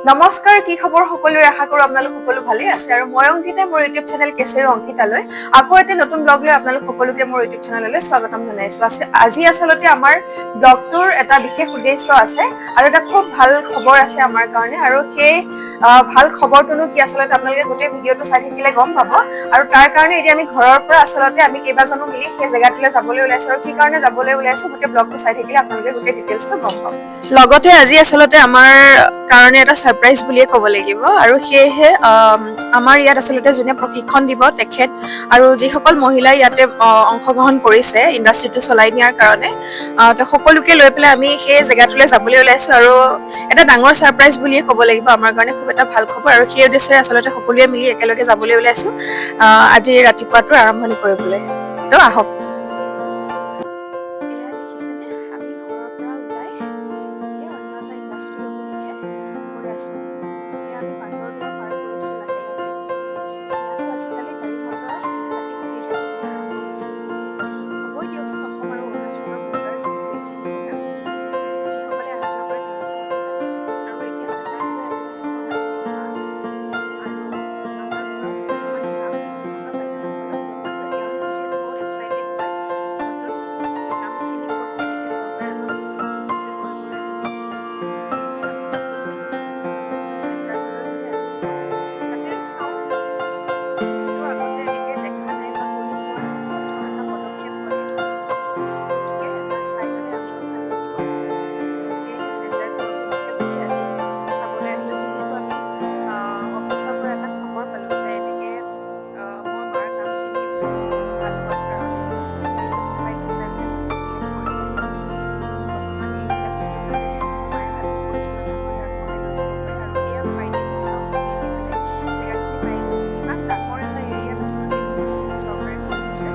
নমস্কাৰ, কি খবৰ সকলোৰে? আশা কৰোঁ আপোনালোক সকলো ভালেই আছে আৰু মই অংকিতা, মোৰ ইউটিউব চেনেল কেচেৰ অংকিতালৈ আকৌ এটা নতুন ব্লগ লৈ আপোনালোক সকলোকে মোৰ ইউটিউব চেনেললৈ স্বাগতম জনাইছো। আজি আচলতে আমাৰ ব্লগটোৰ এটা বিশেষ উদ্দেশ্য আছে আৰু এটা খুব ভাল খবৰ আছে আমাৰ কাৰণে, আৰু সেই ভাল খবৰটোনো কি আচলতে আপোনালোকে গোটেই ভিডিঅ'টো চাই থাকিলে গম পাব। আৰু তাৰ কাৰণে এতিয়া আমি ঘৰৰ পৰা আচলতে আমি কেইবাজনো মিলি সেই জেগাটোলৈ যাবলৈ ওলাইছো, আৰু কি কাৰণে যাবলৈ ওলাইছো গোটেই ব্লগটো চাই থাকিলে আপোনালোকে গোটেই ডিটেইলছটো গম পাব। লগতে আজি আচলতে আমাৰ কাৰণে এটা ছাৰপ্ৰাইজ বুলিয়ে ক'ব লাগিব, আৰু সেয়েহে আমাৰ ইয়াত আচলতে যোনে প্ৰশিক্ষণ দিব তেখেত আৰু যিসকল মহিলাই ইয়াতে অংশগ্ৰহণ কৰিছে ইণ্ডাষ্ট্ৰিটো চলাই নিয়াৰ কাৰণে, সকলোকে লৈ পেলাই আমি সেই জেগাটোলৈ যাবলৈ ওলাইছো, আৰু এটা ডাঙৰ ছাৰপ্ৰাইজ বুলিয়ে ক'ব লাগিব। আমাৰ কাৰণে খুব এটা ভাল খবৰ, আৰু সেই উদ্দেশ্যে আচলতে সকলোৱে মিলি একেলগে যাবলৈ ওলাইছো আজি ৰাতিপুৱাটো আৰম্ভণি কৰিবলৈ। ত আহক। এয়া দেখিছেনে, আমি ঘৰৰ পৰা ওলাই এতিয়া অন্য এটা ইণ্ডাষ্ট্ৰিৰ অভিমুখে গৈ আছো। এয়া আমি বান্দৰদোৱা পাৰ কৰিছো লাহে লাহে। ইয়াতো আজিকালি গাড়ী মটৰৰ সাংঘাতিক ভিৰ লাগিবলৈ আৰম্ভ হৈছে। হ'বই দিয়কচোন, অসম আৰু অৰুণাচলৰ বৰ্ডাৰ যিহেতু এইখিনি জেগা, যিসকলে অহা যোৱা কৰে তেওঁলোকে হয়তো জানে। আৰু এতিয়া চেণ্টাৰটোলৈ আহি আছো মই, হাজবেণ্ড, মা আৰু আমাৰ ঘৰত বৰ্তমান কাম শিকি থকা বাইদেউসকলক লগত লৈ। তেওঁলোকে যিহেতু বহুত এক্সাইটেড হয় নতুন কামখিনি ক'ত কেনেকৈ চৰকাৰে আমাক সুবিধাটো দিছে কৰিবলৈ বুলি, সেয়েহে আমি সকলোৱে মিলি এই চেণ্টাৰটোলৈ বুলি আহিছো। তাতে চাওঁ, যিহেতু আগতে এনেকৈ দেখা নাই বা কৰি পোৱা নাই, প্ৰথম এটা পদক্ষেপ হয়, গতিকে এবাৰ চাই ল'লে আমাৰো ভাল লাগিব। সেয়েহে চেণ্টাৰটোৰ অভিমুখে বুলি আজি চাবলৈ আহিলো, যিহেতু আমি অফিচৰ পৰা এটা খবৰ পালো যে এনেকৈ মোৰ মাৰ কামখিনি ভাল হোৱাৰ কাৰণে তেওঁলোকে প্ৰফাইল বিচাৰি পেলাই যাতে চিলেক্ট কৰিলে। বৰ্তমান এই ইণ্ডাষ্ট্ৰিটো যাতে মোৰ মায়ে ভালকৈ পৰিচালনা কৰি আগবঢ়াই লৈ যাব পাৰে। আৰু এয়া ফাইনেলি চাওক, আমি আহি পেলাই জেগাখিনি পাই গৈছো। ইমান ডাঙৰ এটা এৰিয়াত আচলতে এই সুবিধাখিনি চৰকাৰে কৰি দিছে।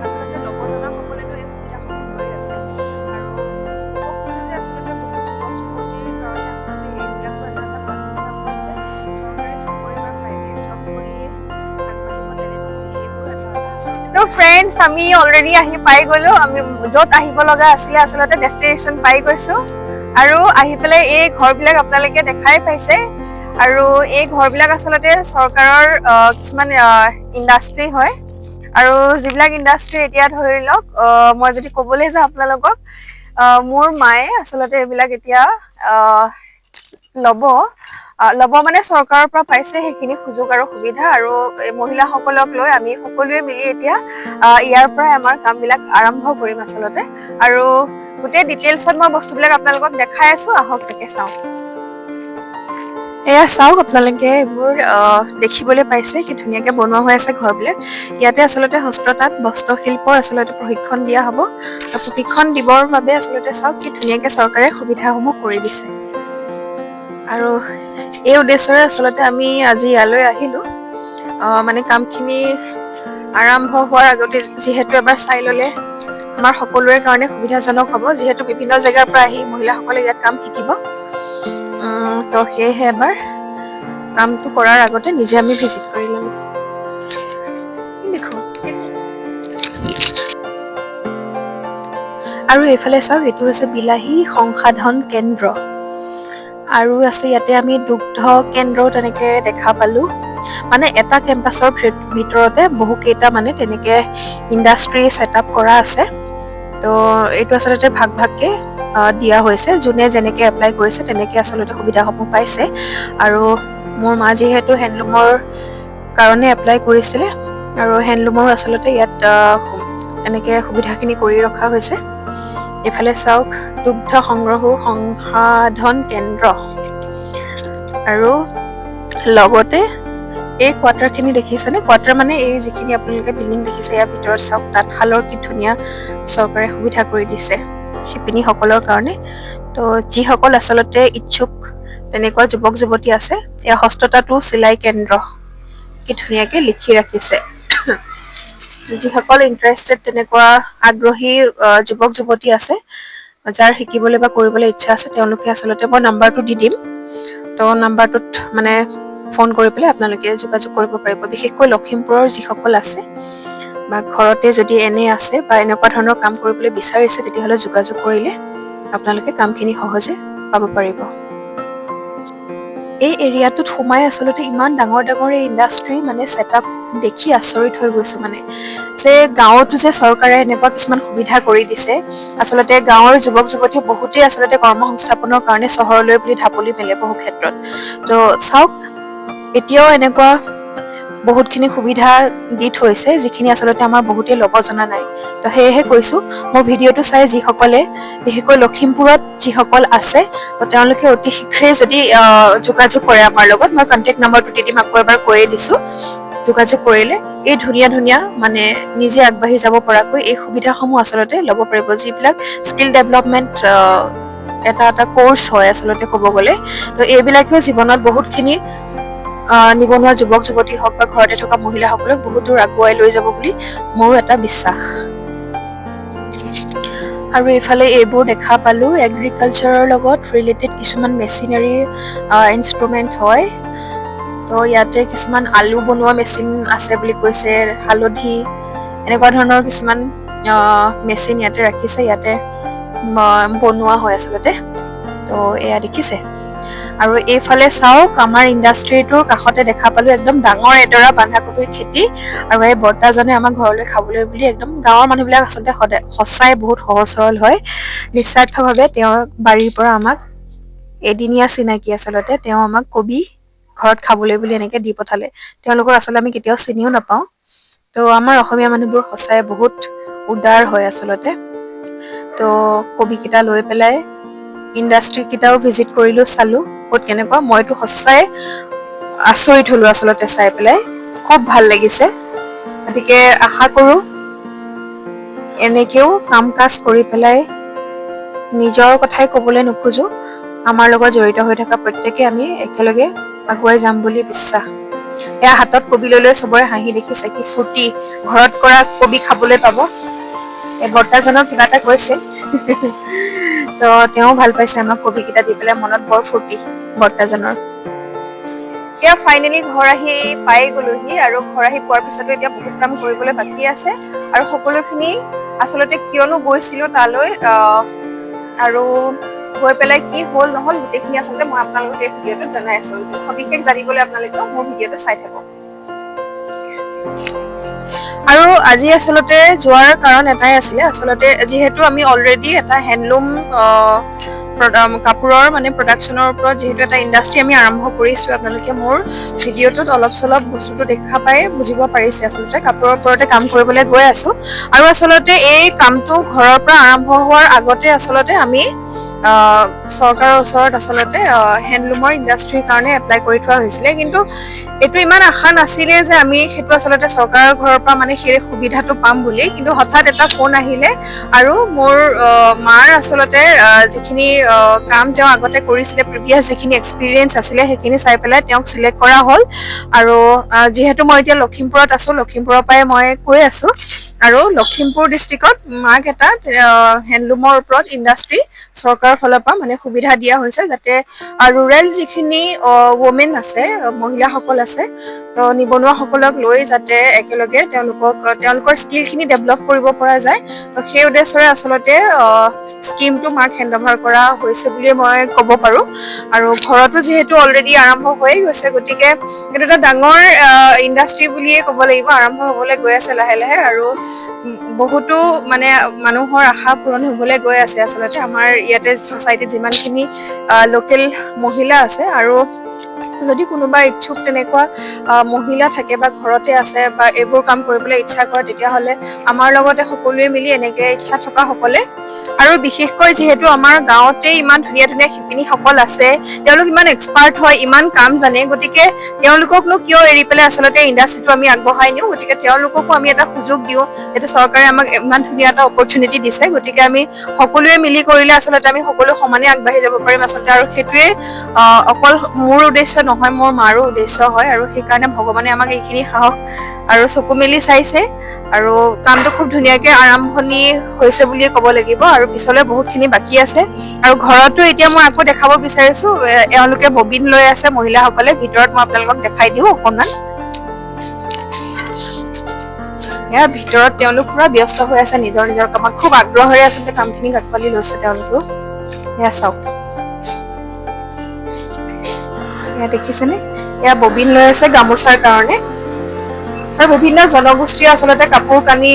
আচলতে ল'ব জনাসকলেতো এই সুবিধাসমূহ লৈ আছে, আৰু ক'ব খোজো যে আচলতে বহু যুৱক যুৱতীৰ কাৰণে আচলতে এইবিলাকো এটা এটা ভাল সুবিধা হয় যে চৰকাৰী চাকৰি বা প্ৰাইভেট জব কৰিয়ে আগবাঢ়িব তেনে নহয়, এইবোৰ এটা এটা আচলতে। ত' ফ্ৰেণ্ডছ, আমি অলৰেডি আহি পাই গ'লো। আমি য'ত আহিব লগা আছিলে আচলতে ডেষ্টিনেশ্যন পাই গৈছো, আৰু আহি পেলাই এই ঘৰবিলাক আপোনালোকে দেখাই পাইছে। আৰু এই ঘৰবিলাক আচলতে চৰকাৰৰ কিছুমান ইণ্ডাষ্ট্ৰি হয়, আৰু যিবিলাক ইণ্ডাষ্ট্ৰি এতিয়া ধৰি লওক মই যদি ক'বলৈ যাওঁ আপোনালোকক, মোৰ মায়ে আচলতে এইবিলাক এতিয়া ল'ব মানে চৰকাৰৰ পৰা পাইছে সেইখিনি সুযোগ আৰু সুবিধা, আৰু এই মহিলাসকলক লৈ আমি সকলোৱে মিলি এতিয়া ইয়াৰ পৰাই আমাৰ কামবিলাক আৰম্ভ কৰিম আচলতে। আৰু গোটেই ডিটেইলছত মই বস্তুবিলাক আপোনালোকক দেখাই আছো, আহক তাকে চাওঁ। এয়া চাওক, আপোনালোকে এইবোৰ দেখিবলৈ পাইছে কি ধুনীয়াকে বনোৱা হৈ আছে ঘৰবিলাক। ইয়াতে আচলতে হস্ততাঁত বস্ত্ৰশিল্পৰ আচলতে প্ৰশিক্ষণ দিয়া হ'ব, আৰু প্ৰশিক্ষণ দিবৰ বাবে আচলতে চাওক কি ধুনীয়াকে চৰকাৰে সুবিধাসমূহ কৰি দিছে। আৰু এই উদ্দেশ্যৰে আচলতে আমি আজি ইয়ালৈ আহিলো, মানে কামখিনি আৰম্ভ হোৱাৰ আগতে যিহেতু এবাৰ চাই ল'লে আমাৰ সকলোৰে কাৰণে সুবিধাজনক হ'ব, যিহেতু বিভিন্ন জেগাৰ পৰা আহি মহিলাসকলে ইয়াত কাম শিকিব। তো সেয়েহে এবাৰ কামটো কৰাৰ আগতে নিজে আমি ভিজিট কৰি ল'লো। দেখো আৰু এইফালে চাওক, এইটো হৈছে বিলাহী সংসাধন কেন্দ্ৰ, আৰু আছে ইয়াতে আমি দুগ্ধ কেন্দ্ৰও তেনেকে দেখা পালো। মানে এটা কেম্পাছৰ ভিতৰতে বহু কেইটা মানে তেনেকে ইণ্ডাষ্ট্ৰি ছেটআপ কৰা আছে। তো এইটো আচলতে ভাগ ভাগকে দিয়া হৈছে, যোনে যেনেকে এপ্লাই কৰিছে তেনেকে আচলতে সুবিধাসমূহ পাইছে। আৰু মোৰ মা যিহেতু হেণ্ডলুমৰ কাৰণে এপ্লাই কৰিছিলে, আৰু হেণ্ডলুমৰো আচলতে ইয়াত এনেকে সুবিধাখিনি কৰি ৰখা হৈছে। এইফালে চাওক, দুগ্ধ সংসাধন কেন্দ্ৰ, আৰু লগতে এই কোৱাৰ্টাৰখিনি দেখিছেনে? কোৱাৰ্টাৰ মানে এই যিখিনি আপোনালোকে বিল্ডিং দেখিছে, ইয়াৰ ভিতৰত চাওক তাঁতশালৰ কি ধুনীয়া চৰকাৰে সুবিধা কৰি দিছে শিপিনীসকলৰ কাৰণে। তো যিসকল আচলতে ইচ্ছুক তেনেকুৱা যুৱক যুৱতী আছে, এয়া হস্ততাঁতো চিলাই কেন্দ্ৰ, কি ধুনীয়াকে লিখি ৰাখিছে। যিসকল ইণ্টাৰেষ্টেড তেনেকুৱা আগ্ৰহী যুৱক যুৱতী আছে, যাৰ শিকিবলৈ বা কৰিবলৈ ইচ্ছা আছে, তেওঁলোকে আচলতে মই নাম্বাৰটো দি দিম। তো নাম্বাৰটোত মানে ফোন কৰি পেলাই আপোনালোকে যোগাযোগ কৰিব পাৰিব। বিশেষকৈ লখিমপুৰৰ যিসকল আছে বা ঘৰতে যদি এনে আছে বা এনেকুৱা ধৰণৰ কাম কৰিবলৈ বিচাৰিছে, তেতিয়াহ'লে যোগাযোগ কৰিলে আপোনালোকে কামখিনি সহজে পাব পাৰিব। এই এৰিয়াটোত সোমাই আচলতে ইমান ডাঙৰ ডাঙৰ এই ইণ্ডাষ্ট্ৰী মানে ছেটআপ দেখি আচৰিত হৈ গৈছো মানে যে গাঁৱতো যে চৰকাৰে এনেকুৱা কিছুমান সুবিধা কৰি দিছে আচলতে গাঁৱৰ যুৱক যুৱতী বহুতেই আচলতে কৰ্ম সংস্থাপনৰ কাৰণে চহৰলৈ বুলি ঢাপলি মেলে বহু ক্ষেত্ৰত তো চাওক এতিয়াও এনেকুৱা বহুতখিনি সুবিধা দি থৈছে যিখিনি আচলতে আমাৰ বহুতেই ল'ব জনা নাই তো সেয়েহে কৈছো মোৰ ভিডিঅ'টো চাই যিসকলে বিশেষকৈ লখিমপুৰত যিসকল আছে তো তেওঁলোকে অতি শীঘ্ৰে যদি যোগাযোগ কৰে আমাৰ লগত মই কণ্টেক্ট নম্বৰটো দি দিম আকৌ এবাৰ কৈয়ে দিছো যোগাযোগ কৰিলে এই ধুনীয়া ধুনীয়া মানে নিজে আগবাঢ়ি যাব পৰাকৈ এই সুবিধাসমূহ আচলতে ল'ব পাৰিব যিবিলাক স্কিল ডেভেলপমেণ্ট এটা এটা কোৰ্চ হয় আচলতে ক'ব গ'লে তো এইবিলাকেও জীৱনত বহুতখিনি নিবনুৱা যুৱক যুৱতী হওক বা ঘৰতে থকা মহিলাসকলক বহুত দূৰ আগুৱাই লৈ যাব বুলি মোৰো এটা বিশ্বাস আৰু এইফালে এইবোৰ দেখা পালো এগ্ৰিকালচাৰৰ লগত ৰিলেটেড কিছুমান মেচিনাৰী ইনষ্ট্ৰুমেণ্ট হয় তো ইয়াতে কিছুমান আলু বনোৱা মেচিন আছে বুলি কৈছে হালধি এনেকুৱা ধৰণৰ কিছুমান মেচিন ইয়াতে ৰাখিছে ইয়াতে বনোৱা হয় আচলতে তো এয়া দেখিছে আৰু এইফালে চাওক আমাৰ ইণ্ডাষ্ট্ৰিটোৰ কাষতে দেখা পালো একদম ডাঙৰ এডৰা বন্ধাকবিৰ খেতি আৰু এই বৰ্তাজনে আমাক ঘৰলৈ খাবলৈ বুলি একদম গাঁৱৰ মানুহবিলাক আচলতে সঁচাই বহুত সহজ সৰল হয় নিস্বাৰ্থভাৱে তেওঁৰ বাৰীৰ পৰা আমাক এদিনীয়া চিনাকি আচলতে তেওঁ আমাক কবি ঘৰত খাবলৈ বুলি এনেকে দি পঠালে তেওঁলোকৰ আচলতে আমি কেতিয়াও চিনিও নাপাওঁ তো আমাৰ অসমীয়া মানুহবোৰ সঁচাই বহুত উদাৰ হয় আচলতে তো কবি কেইটা লৈ পেলাই ইণ্ডাষ্ট্ৰি কেইটাও ভিজিট কৰিলো চালো ক'ত কেনেকুৱা মইতো সঁচাই আচৰিত হলো আচলতে চাই পেলাই খুব ভাল লাগিছে গতিকে আশা কৰো এনেকেও কাম কাজ কৰি পেলাই নিজৰ কথাই ক'বলৈ নোখোজো আমাৰ লগত জড়িত হৈ থকা প্ৰত্যেকে আমি একেলগে আগুৱাই যাম বুলি বিশ্বাস এয়া হাতত কবি লৈ লৈ চবৰে হাঁহি দেখিছে কি ফূৰ্তি ঘৰত কৰা কবি খাবলৈ পাব এই বৰ্তাজনক কিবা এটা কৈছে তো তেওঁ ভাল পাইছে আমাক কবি কেইটা দি পেলাই মনত বৰ ফূৰ্তি বৰ্তাজনৰ এতিয়া ফাইনেলি ঘৰ আহি পাই গলোহি আৰু ঘৰ আহি পোৱাৰ পিছতো এতিয়া বহুত কাম কৰিবলৈ বাকী আছে আৰু সকলোখিনি আচলতে কিয়নো গৈছিলো তালৈ আৰু গৈ পেলাই কি হ'ল নহ'ল গোটেইখিনি আচলতে মই আপোনালোকক এই ভিডিঅ'টোত জনাই আছো সবিশেষ জানিবলৈ আপোনালোকে মোৰ ভিডিঅ'টো চাই থাকক আৰু আজি আচলতে যোৱাৰ কাৰণ এটাই আছিলে আচলতে যিহেতু আমি অলৰেডি এটা হেণ্ডলুম কাপোৰৰ মানে প্ৰডাকশ্যনৰ ওপৰত যিহেতু এটা ইণ্ডাষ্ট্ৰি আমি আৰম্ভ কৰিছোঁ আপোনালোকে মোৰ ভিডিঅ'টোত অলপ চলপ বস্তুটো দেখা পাই বুজিব পাৰিছে আচলতে কাপোৰৰ ওপৰতে কাম কৰিবলৈ গৈ আছোঁ আৰু আচলতে এই কামটো ঘৰৰ পৰা আৰম্ভ হোৱাৰ আগতে আচলতে আমি চৰকাৰৰ ওচৰত আচলতে হেণ্ডলুমৰ ইণ্ডাষ্ট্ৰিৰ কাৰণে এপ্লাই কৰি থোৱা হৈছিলে কিন্তু এইটো ইমান আশা নাছিলে যে আমি সেইটো আচলতে চৰকাৰৰ ঘৰৰ পৰা মানে সেই সুবিধাটো পাম বুলি কিন্তু হঠাৎ এটা ফোন আহিলে আৰু মোৰ মাৰ আচলতে যিখিনি কাম তেওঁ আগতে কৰিছিলে প্ৰিভিয়াছ যিখিনি এক্সপিৰিয়েঞ্চ আছিলে সেইখিনি চাই পেলাই তেওঁক চিলেক্ট কৰা হ'ল আৰু যিহেতু মই এতিয়া লখিমপুৰত আছোঁ লখিমপুৰৰ পৰাই মই কৈ আছোঁ আৰু লখিমপুৰ ডিষ্ট্ৰিক্টত মাক এটা হেণ্ডলুমৰ ওপৰত ইণ্ডাষ্ট্ৰি চৰকাৰৰ ফালৰ পৰা মানে সুবিধা দিয়া হৈছে যাতে ৰুৰেল যিখিনি ৱমেন আছে মহিলাসকল আছে নিবনুৱাসকলক লৈ যাতে একেলগে তেওঁলোকৰ স্কিলখিনি ডেভেলপ কৰিব পৰা যায় সেই উদ্দেশ্যৰে আচলতে স্কিমটো মাক হেণ্ডঅভাৰ কৰা হৈছে বুলিয়ে মই ক'ব পাৰোঁ আৰু ঘৰতো যিহেতু অলৰেডি আৰম্ভ হৈয়ে গৈছে গতিকে এইটো এটা ডাঙৰ ইণ্ডাষ্ট্ৰি বুলিয়ে ক'ব লাগিব আৰম্ভ হ'বলৈ গৈ আছে লাহে লাহে আৰু বহুতো মানে মানুহৰ আশা পূৰণ হ'বলৈ গৈ আছে আচলতে আমাৰ ইয়াতে ছ'চাইটিত যিমানখিনি লোকেল মহিলা আছে আৰু যদি কোনোবা ইচ্ছুক তেনেকুৱা মহিলা থাকে বা ঘৰতে আছে বা এইবোৰ কাম কৰিবলৈ ইচ্ছা কৰে তেতিয়াহ'লে আমাৰ লগতে সকলোৱে মিলি এনেকৈ ইচ্ছা থকা সকলে আৰু বিশেষকৈ যিহেতু আমাৰ গাঁৱতে ইমান ধুনীয়া ধুনীয়া শিপিনীসকল আছে তেওঁলোক ইমান এক্সপাৰ্ট হয় ইমান কাম জানে গতিকে তেওঁলোককনো কিয় এৰি পেলাই আচলতে ইণ্ডাষ্ট্ৰিটো আমি আগবঢ়াই নিওঁ গতিকে তেওঁলোককো আমি এটা সুযোগ দিওঁ যিহেতু চৰকাৰে আমাক ইমান ধুনীয়া এটা অপৰচুনিটি দিছে গতিকে আমি সকলোৱে মিলি কৰিলে আচলতে আমি সকলো সমানে আগবাঢ়ি যাব পাৰিম আচলতে আৰু সেইটোৱে অকল মোৰ উদ্দেশ্য নহয় মোৰ মাৰো উদ্দেশ্য হয় আৰু সেইকাৰণে ভগৱানে আমাক এইখিনি সাহস আৰু চকু মেলি চাইছে আৰু কামটো খুব ধুনীয়াকৈ আৰম্ভণি হৈছে বুলিয়ে ক'ব লাগিব আৰু পিছলৈ বহুতখিনি বাকী আছে আৰু ঘৰতো এতিয়া মই আকৌ দেখাব বিচাৰিছোঁ এওঁলোকে ববিন লৈ আছে মহিলাসকলে ভিতৰত মই আপোনালোকক দেখাই দিওঁ অকণমান এয়া ভিতৰত তেওঁলোক পুৰা ব্যস্ত হৈ আছে নিজৰ নিজৰ কামত খুব আগ্ৰহেৰে আচলতে কামখিনি আঁকোৱালি লৈছে তেওঁলোকেও এয়া চাওক এয়া দেখিছেনে, এয়া ববিন লৈ আছে গামোচাৰ কাৰণে। আৰু বিভিন্ন জনগোষ্ঠীৰ আচলতে কাপোৰ কানি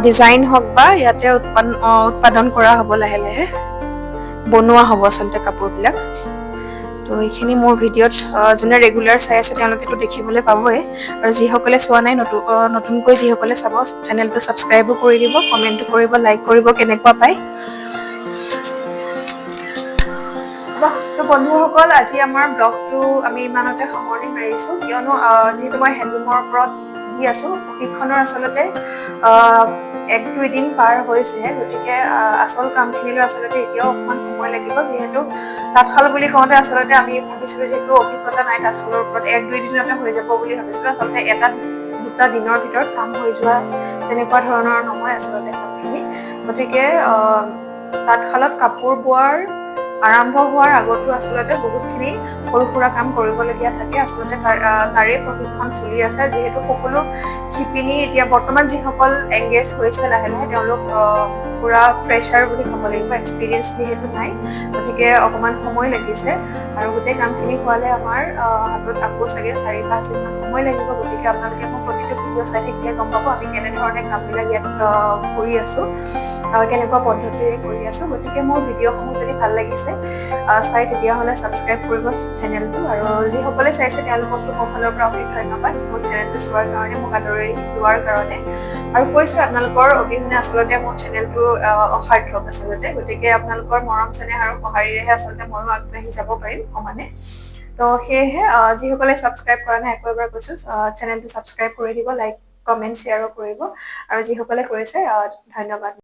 ডিজাইন হওক বা ইয়াতে উৎপাদন কৰা হ'ব, লাহে লাহে বনোৱা হ'ব আচলতে কাপোৰবিলাক। তো এইখিনি মোৰ ভিডিঅ'ত যোনে ৰেগুলাৰ চাই আছে তেওঁলোকেতো দেখিবলৈ পাবই, আৰু যিসকলে চোৱা নাই নতুনকৈ যিসকলে চাব চেনেলটো ছাবস্ক্ৰাইবো কৰি দিব, কমেণ্টো কৰিব, লাইক কৰিব কেনেকুৱা পায়। তো বন্ধুসকল, আজি আমাৰ ব্লগটো আমি ইমানতে সামৰণি মাৰিছোঁ, কিয়নো যিহেতু মই হেণ্ডলুমৰ ওপৰত দি আছোঁ, প্ৰশিক্ষণৰ আচলতে 1-2 দিন পাৰ হৈছেহে, গতিকে আচল কামখিনিলৈ আচলতে এতিয়াও অকণমান সময় লাগিব। যিহেতু তাঁতশাল বুলি কওঁতে আচলতে আমি ভাবিছিলোঁ যিহেতু অভিজ্ঞতা নাই তাঁতশালৰ ওপৰত, 1-2 দিনতে হৈ যাব বুলি ভাবিছিলোঁ। আচলতে 1-2 দিনৰ ভিতৰত কাম হৈ যোৱা তেনেকুৱা ধৰণৰ নহয় আচলতে কামখিনি। গতিকে তাঁতশালত কাপোৰ বোৱাৰ আৰম্ভ হোৱাৰ আগতো আচলতে বহুতখিনি সৰু সুৰা কাম কৰিবলগীয়া থাকে। আচলতে তাৰে প্ৰশিক্ষণ চলি আছে। যিহেতু সকলো শিপিনী এতিয়া বৰ্তমান যিসকল এংগেজ হৈছে লাহে লাহে, তেওঁলোক পুৰা ফ্ৰেছাৰ বুলি ক'ব লাগিব, এক্সপিৰিয়েঞ্চ যিহেতু নাই, গতিকে অকণমান সময় লাগিছে। আৰু গোটেই কামখিনি হোৱালে আমাৰ হাতত আকৌ চাগে 4-5 দিনমান সময় লাগিব। গতিকে আপোনালোকে মোৰ প্ৰতিটো ভিডিঅ' চাই থাকিলে গম পাব আমি কেনেধৰণে কামবিলাক ইয়াত কৰি আছোঁ, কেনেকুৱা পদ্ধতিৰে কৰি আছোঁ। গতিকে মোৰ ভিডিঅ'সমূহ যদি ভাল লাগিছে চাই, তেতিয়াহ'লে ছাবস্ক্ৰাইব কৰিব চেনেলটো। আৰু যিসকলে চাইছে তেওঁলোককতো মোৰ ফালৰ পৰা অশেষ ধন্যবাদ মোৰ চেনেলটো চোৱাৰ কাৰণে, মোক আদৰি লোৱাৰ কাৰণে। আৰু কৈছোঁ আপোনালোকৰ অবিহনে আচলতে মোৰ চেনেলটো অসাৰ্থক আচলতে। গতিকে আপোনালোকৰ মৰম চেনেহ আৰু সঁহাৰিৰেহে আচলতে ময়ো আগবাঢ়ি যাব পাৰিম সমানে। তো সেয়েহে যিসকলে ছাবস্ক্ৰাইব কৰা নাই, আকৌ এবাৰ কৈছোঁ চেনেলটো ছাবস্ক্ৰাইব কৰি দিব, লাইক কমেণ্ট শ্বেয়াৰো কৰিব। আৰু যিসকলে কৰিছে ধন্যবাদ।